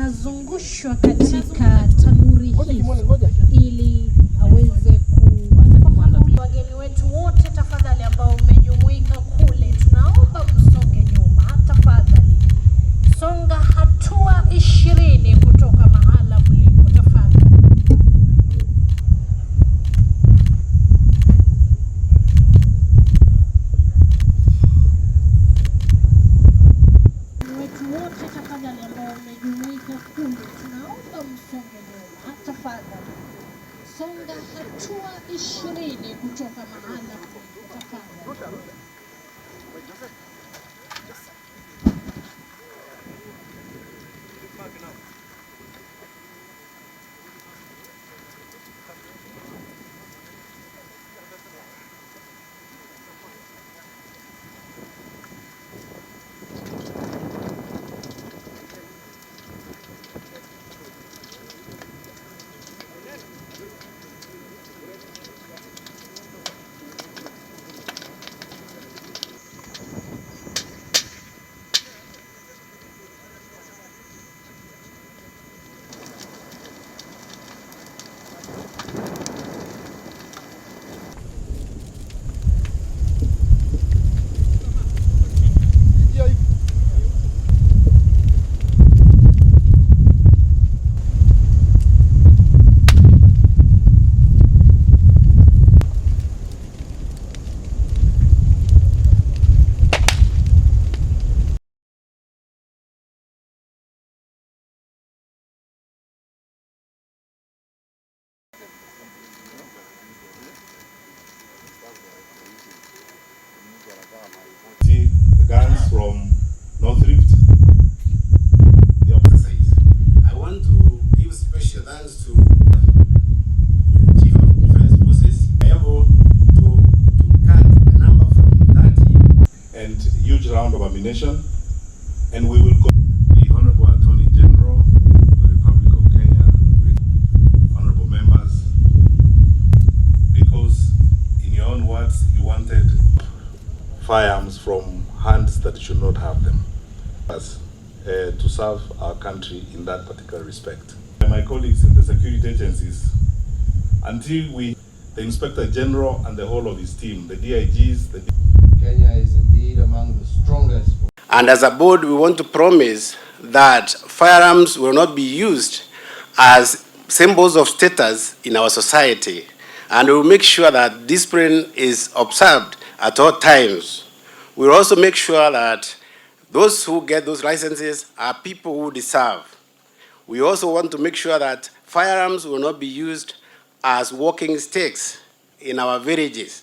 anazungushwa katika tanuri hii ili aweze wageni wetu wote tafadhali ambao umejumuika kule, tunaomba msonge nyuma tafadhali. Songa hatua 20 kutoka mahala mlipo tafadhali. Wetu wote tafadhali ambao umejumuika kule, tunaomba msonge nyuma tafadhali. Songa hatua 20 kutoka mahala mlipo tafadhali. Guns from North Rift, the exercise. I want to give special thanks to Chief of Defense Forces, able to cut the number from 30 and huge round of ammunition, and we will go the Honorable Attorney General of the Republic of Kenya, with honorable members, because in your own words you wanted firearms from hands that should not have them, to serve our country in that particular respect. My colleagues in the security agencies, until the Inspector General and the whole of his team, the DIGs, Kenya is indeed among the strongest. And as a board, we want to promise that firearms will not be used as symbols of status in our society, and we will make sure that discipline is observed at all times. We'll also make sure that those who get those licenses are people who deserve. We also want to make sure that firearms will not be used as walking sticks in our villages.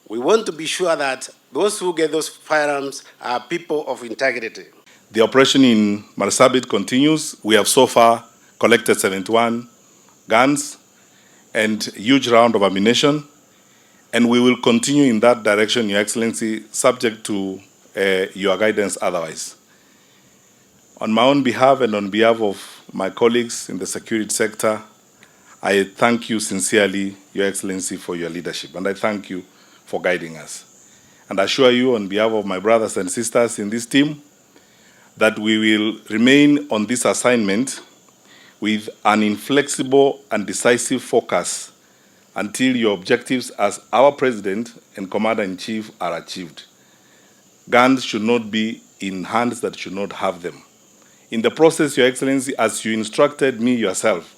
We want to be sure that those who get those firearms are people of integrity. The operation in Marsabit continues. We have so far collected 71 guns and huge round of ammunition. And we will continue in that direction, Your Excellency, subject to your guidance otherwise. On my own behalf and on behalf of my colleagues in the security sector, I thank you sincerely, Your Excellency, for your leadership, and I thank you for guiding us. And I assure you on behalf of my brothers and sisters in this team that we will remain on this assignment with an inflexible and decisive focus until your objectives as our President and Commander-in-Chief are achieved. Guns should not be in hands that should not have them. In the process, Your Excellency, as you instructed me yourself,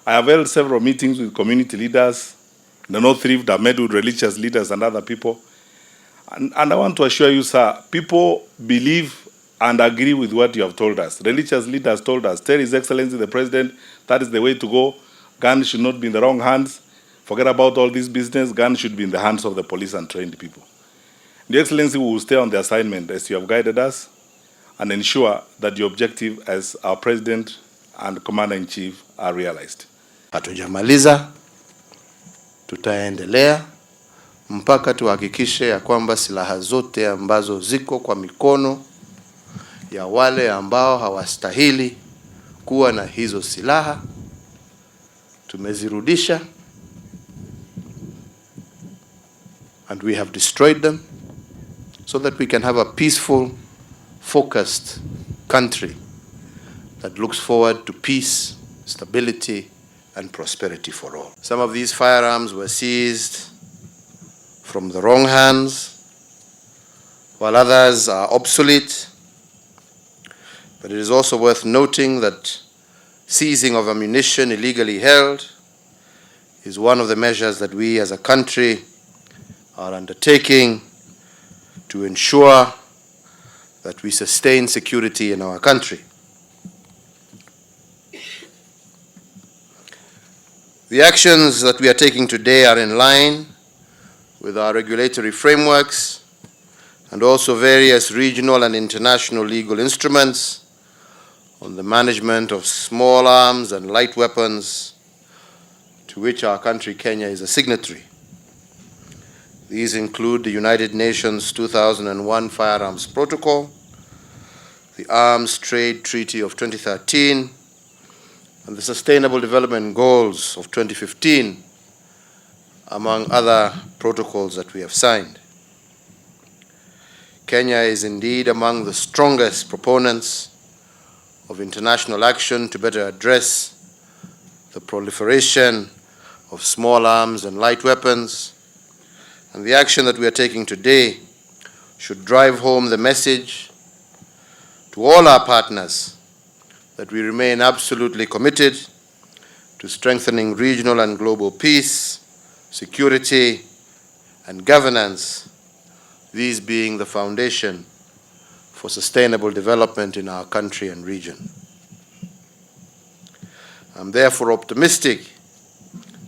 I have held several meetings with community leaders in the North Rift, I've met with religious leaders and other people. And I want to assure you, sir, people believe and agree with what you have told us. Religious leaders told us, tell His Excellency the President, that is the way to go. Guns should not be in the wrong hands. Forget about all this business. Guns should be in the hands of the police and trained people. Your Excellency, we will stay on the assignment as you have guided us and ensure that your objective as our President and Commander-in-Chief are realized. Hatujamaliza, tutaendelea mpaka tuhakikishe ya kwamba silaha zote ambazo ziko kwa mikono ya wale ambao hawastahili kuwa na hizo silaha tumezirudisha, and we have destroyed them so that we can have a peaceful, focused country that looks forward to peace, stability, and prosperity for all. Some of these firearms were seized from the wrong hands, while others are obsolete. But it is also worth noting that seizing of ammunition illegally held is one of the measures that we as a country are undertaking to ensure that we sustain security in our country. The actions that we are taking today are in line with our regulatory frameworks and also various regional and international legal instruments on the management of small arms and light weapons, to which our country, Kenya, is a signatory. These include the United Nations 2001 Firearms Protocol, the Arms Trade Treaty of 2013, and the Sustainable Development Goals of 2015, among other protocols that we have signed. Kenya is indeed among the strongest proponents of international action to better address the proliferation of small arms and light weapons, and the action that we are taking today should drive home the message to all our partners that we remain absolutely committed to strengthening regional and global peace, security, and governance, these being the foundation for sustainable development in our country and region. I'm therefore optimistic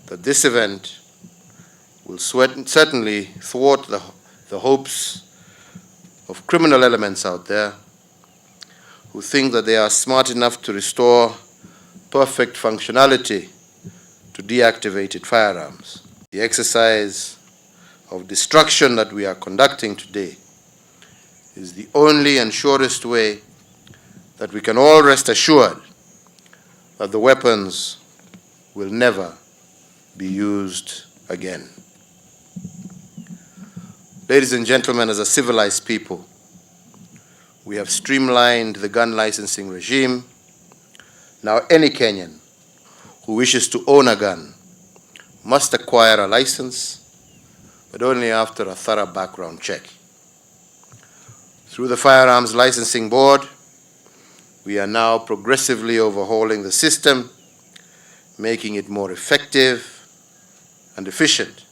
that this event will certainly thwart the hopes of criminal elements out there who think that they are smart enough to restore perfect functionality to deactivated firearms. The exercise of destruction that we are conducting today is the only and surest way that we can all rest assured that the weapons will never be used again. Ladies and gentlemen, as a civilized people, we have streamlined the gun licensing regime. Now any Kenyan who wishes to own a gun must acquire a license, but only after a thorough background check. Through the Firearms Licensing Board, we are now progressively overhauling the system, making it more effective and efficient.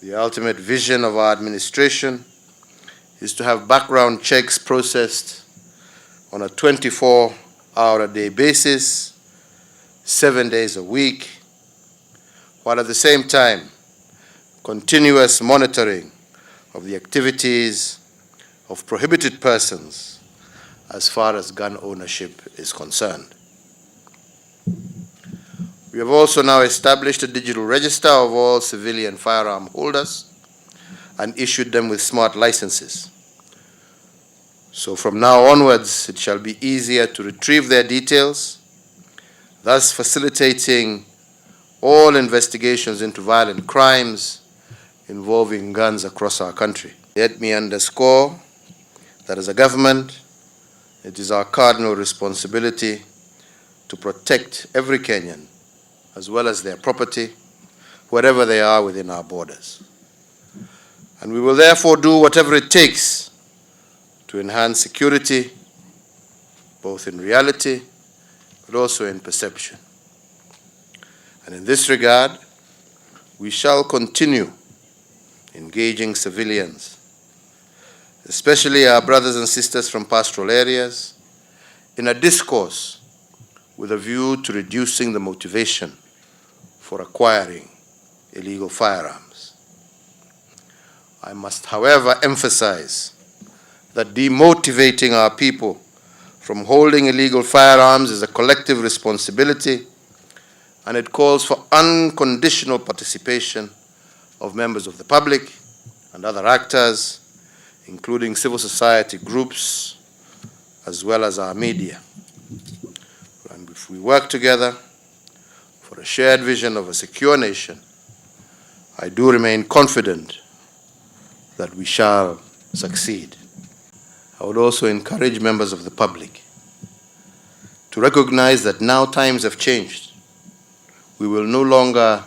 The ultimate vision of our administration is to have background checks processed on a 24-hour-a-day basis, 7 days a week, while at the same time, continuous monitoring of the activities of prohibited persons as far as gun ownership is concerned. We have also now established a digital register of all civilian firearm holders and issued them with smart licenses. So from now onwards, it shall be easier to retrieve their details, thus facilitating all investigations into violent crimes involving guns across our country. Let me underscore that as a government, it is our cardinal responsibility to protect every Kenyan, as well as their property, wherever they are within our borders. And we will therefore do whatever it takes to enhance security, both in reality, but also in perception. And in this regard, we shall continue engaging civilians, especially our brothers and sisters from pastoral areas, in a discourse with a view to reducing the motivation for acquiring illegal firearms. I must, however, emphasize that demotivating our people from holding illegal firearms is a collective responsibility, and it calls for unconditional participation of members of the public and other actors, including civil society groups, as well as our media. And if we work together for a shared vision of a secure nation, I do remain confident that we shall succeed. I would also encourage members of the public to recognize that now times have changed. We will no longer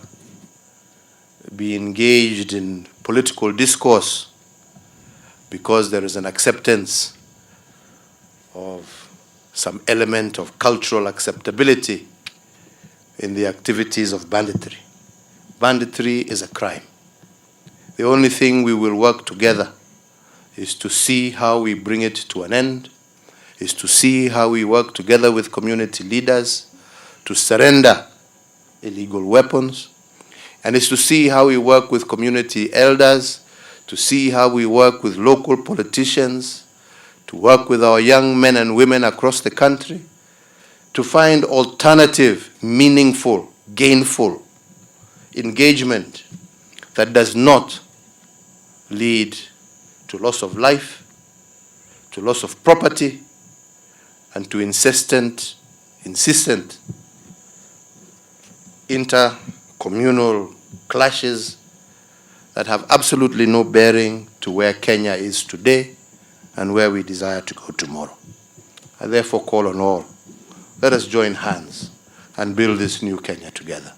be engaged in political discourse because there is an acceptance of some element of cultural acceptability in the activities of banditry. Banditry is a crime. The only thing we will work together is to see how we bring it to an end, is to see how we work together with community leaders to surrender illegal weapons, and is to see how we work with community elders, to see how we work with local politicians, to work with our young men and women across the country, to find alternative, meaningful, gainful engagement that does not lead to loss of life, to loss of property, and to insistent inter-communal clashes that have absolutely no bearing to where Kenya is today and where we desire to go tomorrow. I therefore call on all, let us join hands and build this new Kenya together.